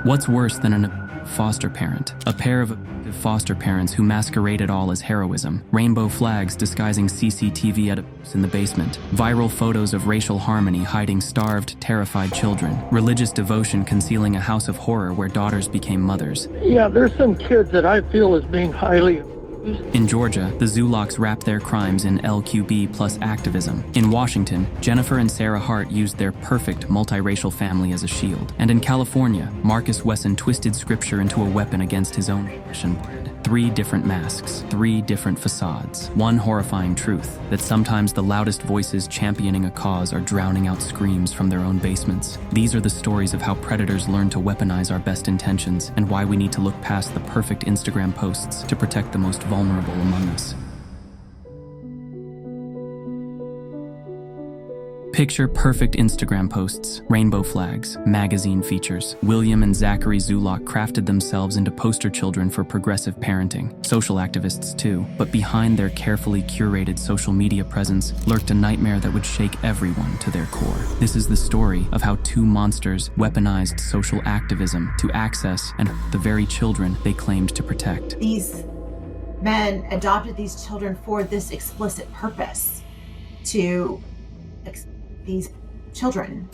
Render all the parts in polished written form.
What's worse than a foster parent? A pair of foster parents who masquerade it all as heroism. Rainbow flags disguising CCTV-ed in the basement. Viral photos of racial harmony hiding starved, terrified children. Religious devotion concealing a house of horror where daughters became mothers. Yeah, there's some kids that I feel is being highly abused. In Georgia, the Zulaks wrapped their crimes in LQB plus activism. In Washington, Jennifer and Sarah Hart used their perfect multiracial family as a shield. And in California, Marcus Wesson twisted scripture into a weapon against his own flesh and blood. 3 different masks, 3 different facades. One horrifying truth, that sometimes the loudest voices championing a cause are drowning out screams from their own basements. These are the stories of how predators learn to weaponize our best intentions and why we need to look past the perfect Instagram posts to protect the most vulnerable among us. Picture perfect Instagram posts, rainbow flags, magazine features. William and Zachary Zulak crafted themselves into poster children for progressive parenting. Social activists too, but behind their carefully curated social media presence lurked a nightmare that would shake everyone to their core. This is the story of how 2 monsters weaponized social activism to access and the very children they claimed to protect. These men adopted these children for this explicit purpose, to these children.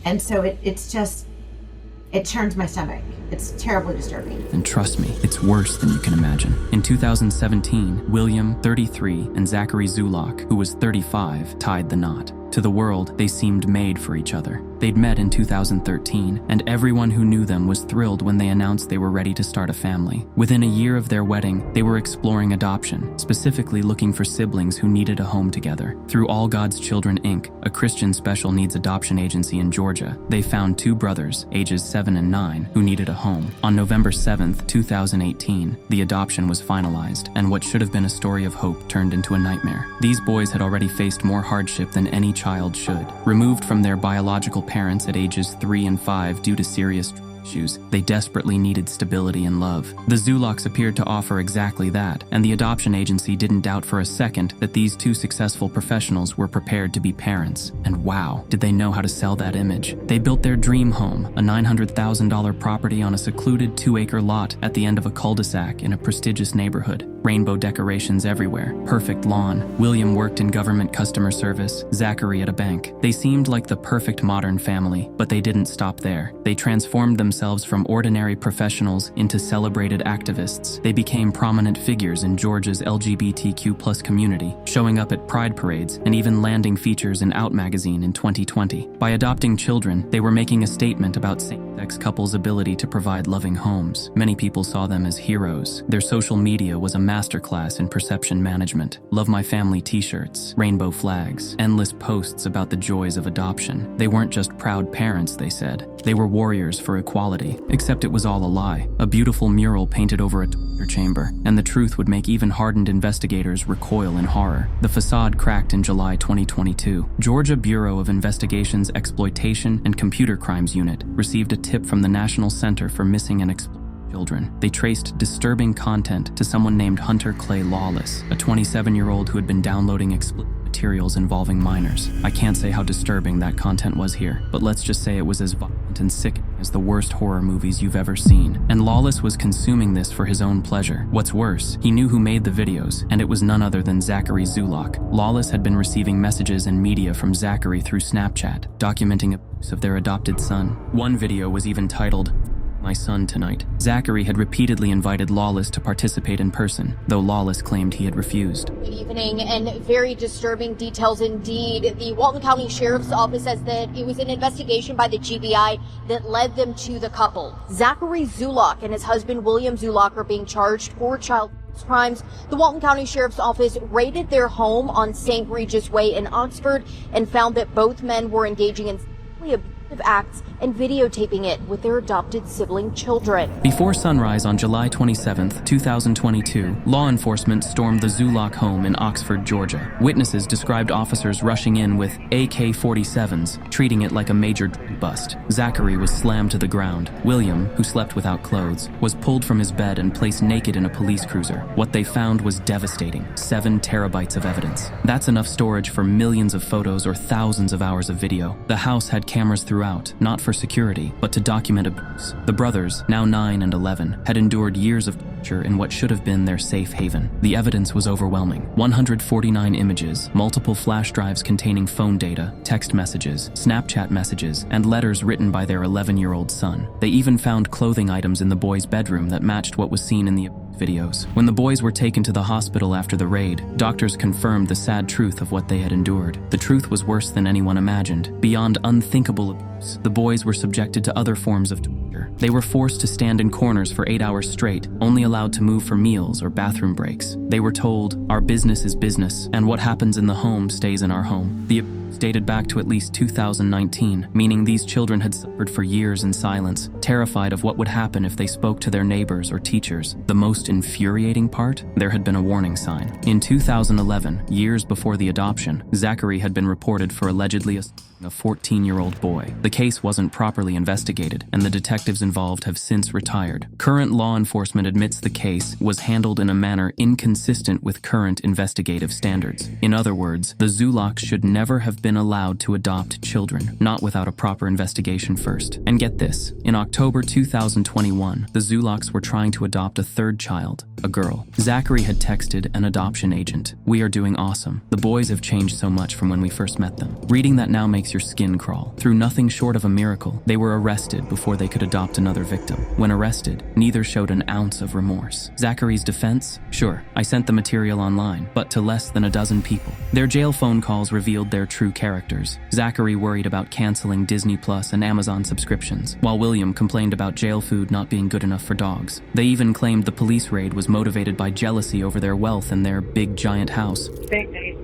And so it turns my stomach. It's terribly disturbing. And trust me, it's worse than you can imagine. In 2017, William, 33, and Zachary Zulak, who was 35, tied the knot. To the world, they seemed made for each other. They'd met in 2013, and everyone who knew them was thrilled when they announced they were ready to start a family. Within a year of their wedding, they were exploring adoption, specifically looking for siblings who needed a home together. Through All God's Children, Inc., a Christian special needs adoption agency in Georgia, they found 2 brothers, ages 7 and 9, who needed a home. On November 7th, 2018, the adoption was finalized, and what should have been a story of hope turned into a nightmare. These boys had already faced more hardship than any child should. Removed from their biological parents at ages 3 and 5 due to serious issues, they desperately needed stability and love. The Zulaks appeared to offer exactly that, and the adoption agency didn't doubt for a second that these 2 successful professionals were prepared to be parents. And wow, did they know how to sell that image. They built their dream home, a $900,000 property on a secluded 2-acre lot at the end of a cul-de-sac in a prestigious neighborhood. Rainbow decorations everywhere, perfect lawn. William worked in government customer service, Zachary at a bank. They seemed like the perfect modern family, but they didn't stop there. They transformed themselves from ordinary professionals into celebrated activists. They became prominent figures in Georgia's LGBTQ+ community, showing up at pride parades and even landing features in Out magazine in 2020. By adopting children, they were making a statement about same-sex couples' ability to provide loving homes. Many people saw them as heroes. Their social media was a masterclass in perception management. Love My Family t-shirts, rainbow flags, endless posts about the joys of adoption. They weren't just proud parents, they said. They were warriors for equality. Except it was all a lie. A beautiful mural painted over a torture chamber, and the truth would make even hardened investigators recoil in horror. The facade cracked in July 2022. Georgia Bureau of Investigation's Exploitation and Computer Crimes Unit received a tip from the National Center for Missing and Exploited Children. They traced disturbing content to someone named Hunter Clay Lawless, a 27-year-old who had been downloading explicit materials involving minors. I can't say how disturbing that content was here, but let's just say it was as violent and sickening as the worst horror movies you've ever seen. And Lawless was consuming this for his own pleasure. What's worse, he knew who made the videos, and it was none other than Zachary Zulak. Lawless had been receiving messages and media from Zachary through Snapchat, documenting abuse of their adopted son. One video was even titled, "My Son Tonight." Zachary had repeatedly invited Lawless to participate in person, though Lawless claimed he had refused. Good evening, and very disturbing details indeed. The Walton County Sheriff's Office says that it was an investigation by the GBI that led them to the couple. Zachary Zulak and his husband William Zulak are being charged for child crimes. The Walton County Sheriff's Office raided their home on St. Regis Way in Oxford and found that both men were engaging in sexually abusive acts and videotaping it with their adopted sibling children. Before sunrise on July 27, 2022, law enforcement stormed the Zulak home in Oxford, Georgia. Witnesses described officers rushing in with AK-47s, treating it like a major drug bust. Zachary was slammed to the ground. William, who slept without clothes, was pulled from his bed and placed naked in a police cruiser. What they found was devastating: 7 terabytes of evidence. That's enough storage for millions of photos or thousands of hours of video. The house had cameras throughout, not for security, but to document abuse. The brothers, now 9 and 11, had endured years of torture in what should have been their safe haven. The evidence was overwhelming. 149 images, multiple flash drives containing phone data, text messages, Snapchat messages, and letters written by their 11-year-old son. They even found clothing items in the boy's bedroom that matched what was seen in the videos. When the boys were taken to the hospital after the raid, doctors confirmed the sad truth of what they had endured. The truth was worse than anyone imagined. Beyond unthinkable abuse, the boys were subjected to other forms of torture. They were forced to stand in corners for 8 hours straight, only allowed to move for meals or bathroom breaks. They were told, "Our business is business, and what happens in the home stays in our home." The abuse dated back to at least 2019, meaning these children had suffered for years in silence, terrified of what would happen if they spoke to their neighbors or teachers. The most infuriating part? There had been a warning sign. In 2011, years before the adoption, Zachary had been reported for allegedly assaulting a 14-year-old boy. The case wasn't properly investigated, and the detectives involved have since retired. Current law enforcement admits the case was handled in a manner inconsistent with current investigative standards. In other words, the Zulaks should never have been allowed to adopt children, not without a proper investigation first. And get this, in October 2021, the Zulaks were trying to adopt a third child, a girl. Zachary had texted an adoption agent, "We are doing awesome. The boys have changed so much from when we first met them." Reading that now makes your skin crawl. Through nothing short of a miracle, they were arrested before they could adopt another victim. When arrested, neither showed an ounce of remorse. Zachary's defense? Sure, I sent the material online, but to less than a dozen people. Their jail phone calls revealed their true characters. Zachary worried about canceling Disney Plus and Amazon subscriptions, while William complained about jail food not being good enough for dogs. They even claimed the police raid was motivated by jealousy over their wealth and their big giant house. I think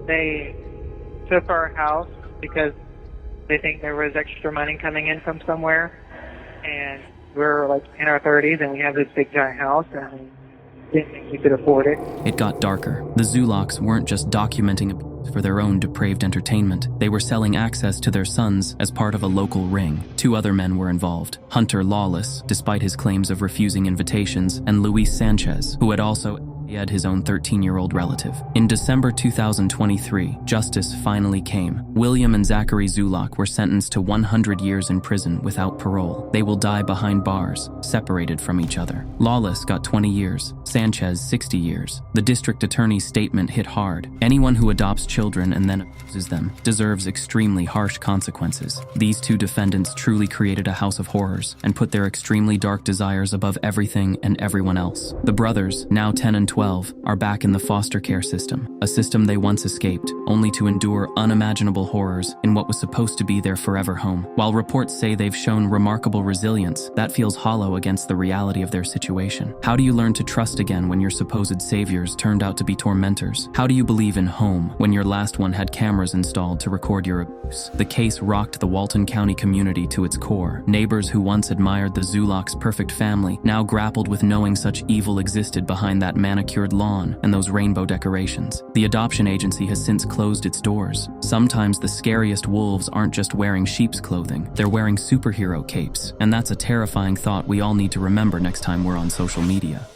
they took our house because they think there was extra money coming in from somewhere, and we're like in our 30s and we have this big giant house and didn't think we could afford it. It got darker. The Zulaks weren't just documenting abuse for their own depraved entertainment. They were selling access to their sons as part of a local ring. 2 other men were involved. Hunter Lawless, despite his claims of refusing invitations, and Luis Sanchez, who had also had his own 13-year-old relative. In December 2023, justice finally came. William and Zachary Zulak were sentenced to 100 years in prison without parole. They will die behind bars, separated from each other. Lawless got 20 years, Sanchez 60 years. The district attorney's statement hit hard. Anyone who adopts children and then abuses them deserves extremely harsh consequences. These 2 defendants truly created a house of horrors and put their extremely dark desires above everything and everyone else. The brothers, now 10 and 12, are back in the foster care system, a system they once escaped, only to endure unimaginable horrors in what was supposed to be their forever home. While reports say they've shown remarkable resilience, that feels hollow against the reality of their situation. How do you learn to trust again when your supposed saviors turned out to be tormentors? How do you believe in home when your last one had cameras installed to record your abuse? The case rocked the Walton County community to its core. Neighbors who once admired the Zulaks' perfect family now grappled with knowing such evil existed behind that manicured lawn and those rainbow decorations. The adoption agency has since closed its doors. Sometimes the scariest wolves aren't just wearing sheep's clothing, they're wearing superhero capes. And that's a terrifying thought we all need to remember next time we're on social media.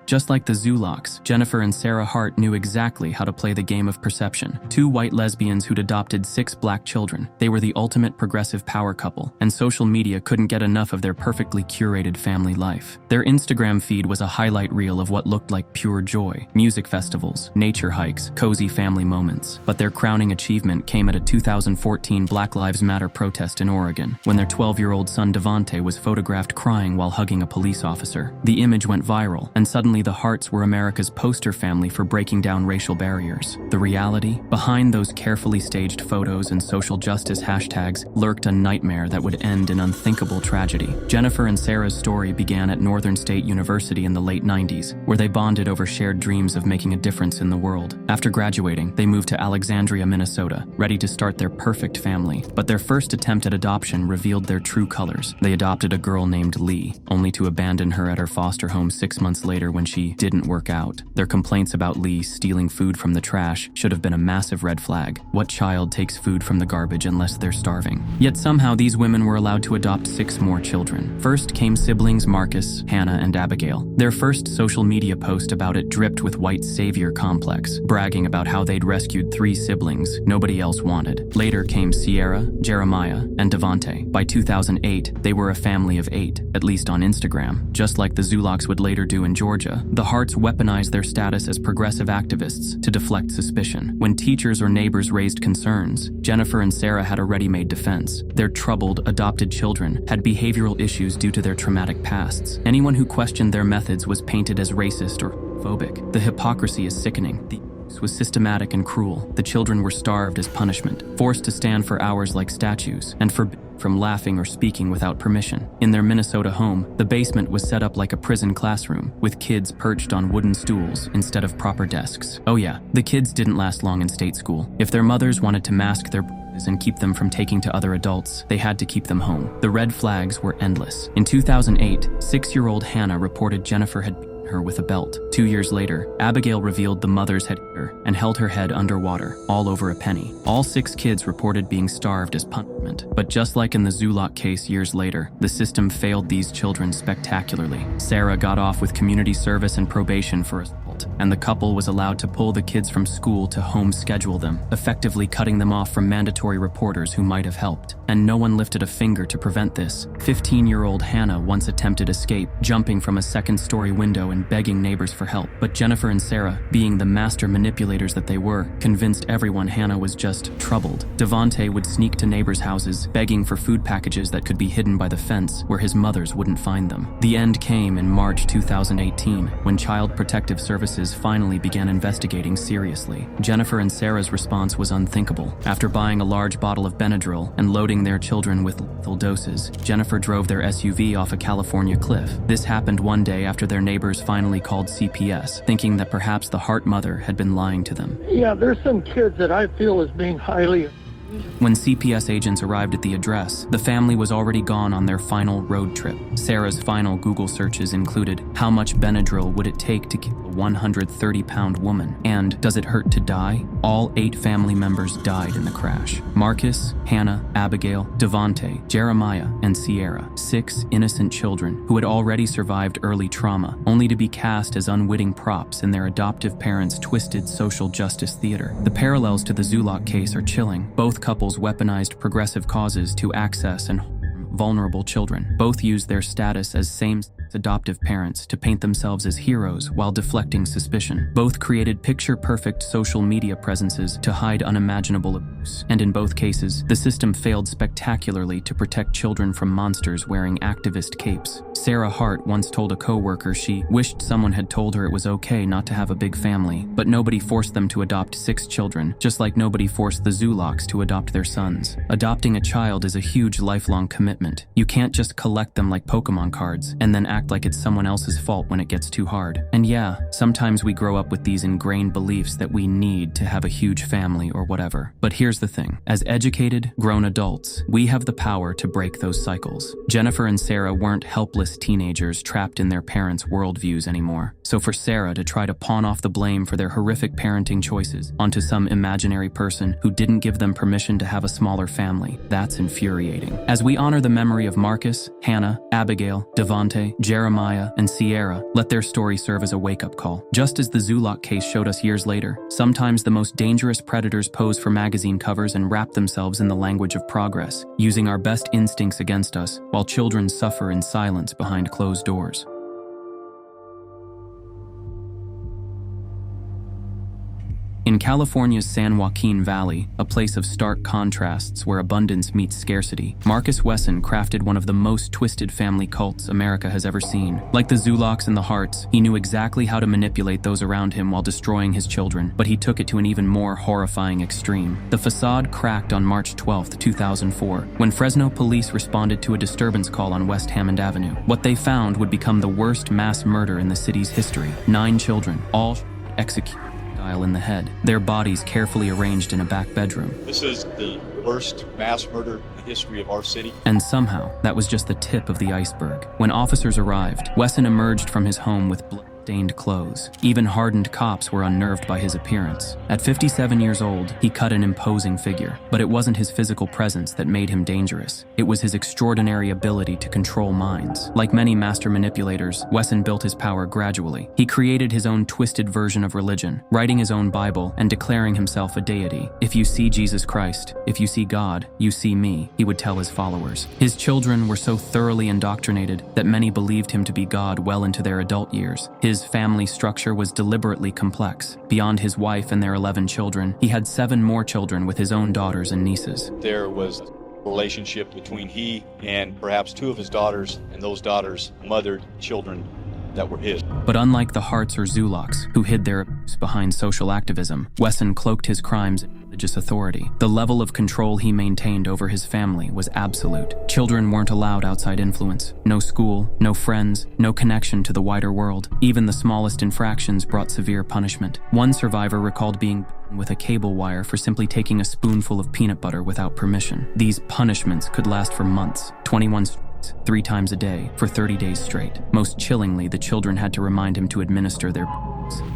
Just like the Zulaks, Jennifer and Sarah Hart knew exactly how to play the game of perception. 2 white lesbians who'd adopted 6 black children. They were the ultimate progressive power couple, and social media couldn't get enough of their perfectly curated family life. Their Instagram feed was a highlight reel of what looked like pure joy: music festivals, nature hikes, cozy family moments. But their crowning achievement came at a 2014 Black Lives Matter protest in Oregon, when their 12-year-old son Devontae was photographed crying while hugging a police officer. The image went viral, and suddenly the Harts were America's poster family for breaking down racial barriers. The reality? Behind those carefully staged photos and social justice hashtags lurked a nightmare that would end in unthinkable tragedy. Jennifer and Sarah's story began at Northern State University in the late 90s, where they bonded over shared dreams of making a difference in the world. After graduating, they moved to Alexandria, Minnesota, ready to start their perfect family. But their first attempt at adoption revealed their true colors. They adopted a girl named Lee, only to abandon her at her foster home 6 months later when when she didn't work out. Their complaints about Lee stealing food from the trash should have been a massive red flag. What child takes food from the garbage unless they're starving? Yet somehow these women were allowed to adopt 6 more children. First came siblings Marcus, Hannah, and Abigail. Their first social media post about it dripped with white savior complex, bragging about how they'd rescued 3 siblings nobody else wanted. Later came Sierra, Jeremiah, and Devante. By 2008, they were a family of 8, at least on Instagram. Just like the Zulocks would later do in Georgia, the Harts weaponized their status as progressive activists to deflect suspicion. When teachers or neighbors raised concerns, Jennifer and Sarah had a ready-made defense. Their troubled, adopted children had behavioral issues due to their traumatic pasts. Anyone who questioned their methods was painted as racist or phobic. The hypocrisy is sickening. The abuse was systematic and cruel. The children were starved as punishment, forced to stand for hours like statues, and forbidden from laughing or speaking without permission. In their Minnesota home, the basement was set up like a prison classroom, with kids perched on wooden stools instead of proper desks. Oh yeah, the kids didn't last long in state school. If their mothers wanted to mask their and keep them from taking to other adults, they had to keep them home. The red flags were endless. In 2008, 6-year-old Hannah reported Jennifer had beaten her with a belt. 2 years later, Abigail revealed the mothers had hit her and held her head underwater, all over a penny. All 6 kids reported being starved as punishment. But just like in the Zulock case years later, the system failed these children spectacularly. Sarah got off with community service and probation for assault, and the couple was allowed to pull the kids from school to home schedule them, effectively cutting them off from mandatory reporters who might have helped. And no one lifted a finger to prevent this. 15-year-old Hannah once attempted escape, jumping from a second-story window and begging neighbors for help. But Jennifer and Sarah, being the master manipulators that they were, convinced everyone Hannah was just troubled. Devante would sneak to neighbors' houses, begging for food packages that could be hidden by the fence where his mothers wouldn't find them. The end came in March 2018, when Child Protective Services finally began investigating seriously. Jennifer and Sarah's response was unthinkable. After buying a large bottle of Benadryl and loading their children with lethal doses, Jennifer drove their SUV off a California cliff. This happened one day after their neighbors finally called CPS, thinking that perhaps the Hart mother had been lying to them. Yeah, there's some kids that I feel is being highly... When CPS agents arrived at the address, the family was already gone on their final road trip. Sarah's final Google searches included, how much Benadryl would it take to kill a 130-pound woman? And does it hurt to die? All 8 family members died in the crash. Marcus, Hannah, Abigail, Devante, Jeremiah, and Sierra. 6 innocent children who had already survived early trauma, only to be cast as unwitting props in their adoptive parents' twisted social justice theater. The parallels to the Zulock case are chilling. Both couples weaponized progressive causes to access and harm vulnerable children. Both used their status as same-sex adoptive parents to paint themselves as heroes while deflecting suspicion. Both created picture-perfect social media presences to hide unimaginable abuse. And in both cases, the system failed spectacularly to protect children from monsters wearing activist capes. Sarah Hart once told a coworker she wished someone had told her it was okay not to have a big family, but nobody forced them to adopt 6 children, just like nobody forced the Zulocks to adopt their sons. Adopting a child is a huge lifelong commitment. You can't just collect them like Pokemon cards and then act like it's someone else's fault when it gets too hard. And yeah, sometimes we grow up with these ingrained beliefs that we need to have a huge family or whatever. But here's the thing. As educated, grown adults, we have the power to break those cycles. Jennifer and Sarah weren't helpless teenagers trapped in their parents' worldviews anymore. So for Sarah to try to pawn off the blame for their horrific parenting choices onto some imaginary person who didn't give them permission to have a smaller family, that's infuriating. As we honor the memory of Marcus, Hannah, Abigail, Devante, Jeremiah, and Sierra, let their story serve as a wake-up call. Just as the Zulock case showed us years later, sometimes the most dangerous predators pose for magazine covers and wrap themselves in the language of progress, using our best instincts against us, while children suffer in silence behind closed doors. In California's San Joaquin Valley, a place of stark contrasts where abundance meets scarcity, Marcus Wesson crafted one of the most twisted family cults America has ever seen. Like the Zulocks and the Harts, he knew exactly how to manipulate those around him while destroying his children, but he took it to an even more horrifying extreme. The facade cracked on March 12, 2004, when Fresno police responded to a disturbance call on West Hammond Avenue. What they found would become the worst mass murder in the city's history. 9 children, all executed in the head, their bodies carefully arranged in a back bedroom. This is the worst mass murder in the history of our city. And somehow, that was just the tip of the iceberg. When officers arrived, Wesson emerged from his home with blood stained clothes. Even hardened cops were unnerved by his appearance. At 57 years old, he cut an imposing figure, but it wasn't his physical presence that made him dangerous. It was his extraordinary ability to control minds. Like many master manipulators, Wesson built his power gradually. He created his own twisted version of religion, writing his own Bible and declaring himself a deity. "If you see Jesus Christ, if you see God, you see me," he would tell his followers. His children were so thoroughly indoctrinated that many believed him to be God well into their adult years. His family structure was deliberately complex. Beyond his wife and their 11 children, he had 7 more children with his own daughters and nieces. There was a relationship between he and perhaps 2 of his daughters, and those daughters mothered children that were his. But unlike the Harts or Zulaks, who hid their abuse behind social activism, Wesson cloaked his crimes in religious authority. The level of control he maintained over his family was absolute. Children weren't allowed outside influence. No school, no friends, no connection to the wider world. Even the smallest infractions brought severe punishment. One survivor recalled being beaten with a cable wire for simply taking a spoonful of peanut butter without permission. These punishments could last for months, 21 3 times a day, for 30 days straight. Most chillingly, the children had to remind him to administer their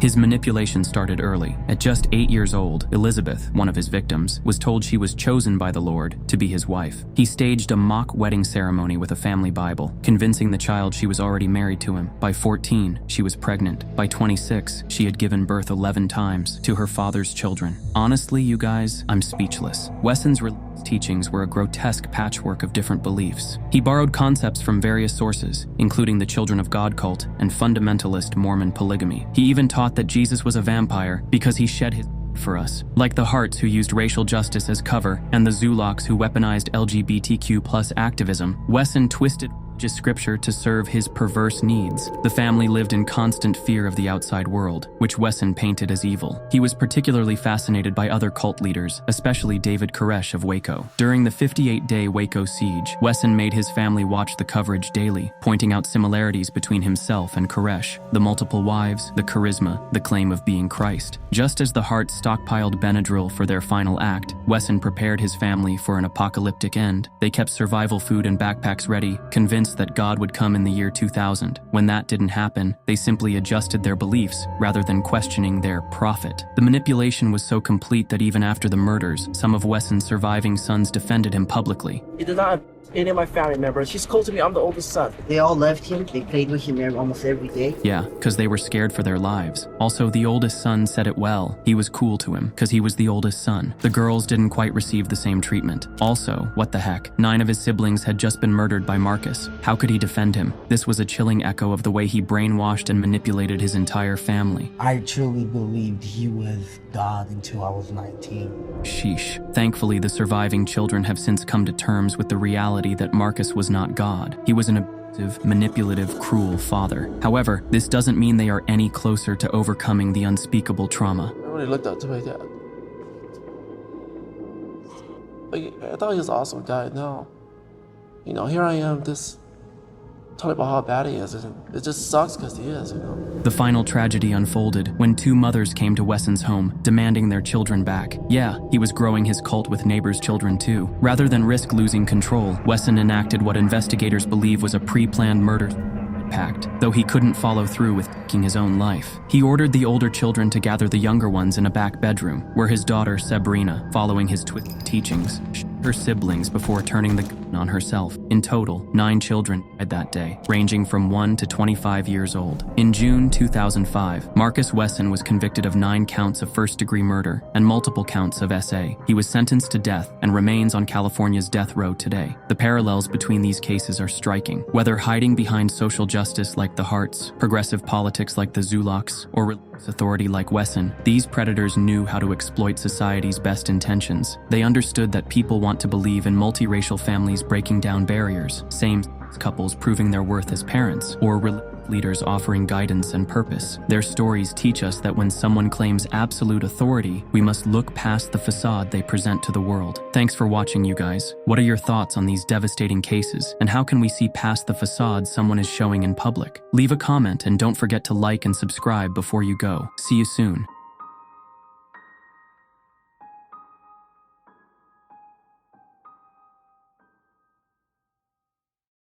His manipulation started early. At just 8 years old, Elizabeth, one of his victims, was told she was chosen by the Lord to be his wife. He staged a mock wedding ceremony with a family Bible, convincing the child she was already married to him. By 14, she was pregnant. By 26, she had given birth 11 times to her father's children. Honestly, you guys, I'm speechless. Wesson's religious teachings were a grotesque patchwork of different beliefs. He borrowed concepts from various sources, including the Children of God cult and fundamentalist Mormon polygamy. He even taught that Jesus was a vampire because he shed his for us. Like the Harts, who used racial justice as cover, and the Zulaks, who weaponized LGBTQ+ activism, Wesson twisted religious scripture to serve his perverse needs. The family lived in constant fear of the outside world, which Wesson painted as evil. He was particularly fascinated by other cult leaders, especially David Koresh of Waco. During the 58-day Waco siege, Wesson made his family watch the coverage daily, pointing out similarities between himself and Koresh: the multiple wives, the charisma, the claim of being Christ. Just as the Harts stockpiled Benadryl for their final act, Wesson prepared his family for an apocalyptic end. They kept survival food and backpacks ready, convinced that God would come in the year 2000. When that didn't happen, they simply adjusted their beliefs rather than questioning their prophet. The manipulation was so complete that even after the murders, some of Wesson's surviving sons defended him publicly. He did not have any of my family members. He's close to me. I'm the oldest son. They all loved him. They played with him almost every day. Yeah, because they were scared for their lives. Also, the oldest son said it well. He was cool to him because he was the oldest son. The girls didn't quite receive the same treatment. Also, what the heck? 9 of his siblings had just been murdered by Marcus. How could he defend him? This was a chilling echo of the way he brainwashed and manipulated his entire family. I truly believed he was God until I was 19. Sheesh. Thankfully, the surviving children have since come to terms with the reality that Marcus was not God. He was an abusive, manipulative, cruel father. However, this doesn't mean they are any closer to overcoming the unspeakable trauma. I really looked up to my dad. Like, I thought he was an awesome guy. Now, here I am, just telling about how bad he is, and it just sucks because he is, The final tragedy unfolded when 2 mothers came to Wesson's home, demanding their children back. Yeah, he was growing his cult with neighbors' children too. Rather than risk losing control, Wesson enacted what investigators believe was a pre-planned murder pact, though he couldn't follow through with taking his own life. He ordered the older children to gather the younger ones in a back bedroom, where his daughter, Sabrina, following his twisted teachings, shot her siblings before turning the gun on herself. In total, 9 children died that day, ranging from 1 to 25 years old. In June 2005, Marcus Wesson was convicted of 9 counts of first-degree murder and multiple counts of SA. He was sentenced to death and remains on California's death row today. The parallels between these cases are striking. Whether hiding behind social justice like the Harts, progressive politics like the Zulaks, or religious authority like Wesson, these predators knew how to exploit society's best intentions. They understood that people want to believe in multiracial families breaking down barriers, same-sex couples proving their worth as parents, or religious leaders offering guidance and purpose. Their stories teach us that when someone claims absolute authority, we must look past the facade they present to the world. Thanks for watching, you guys. What are your thoughts on these devastating cases, and how can we see past the facade someone is showing in public? Leave a comment and don't forget to like and subscribe before you go. See you soon.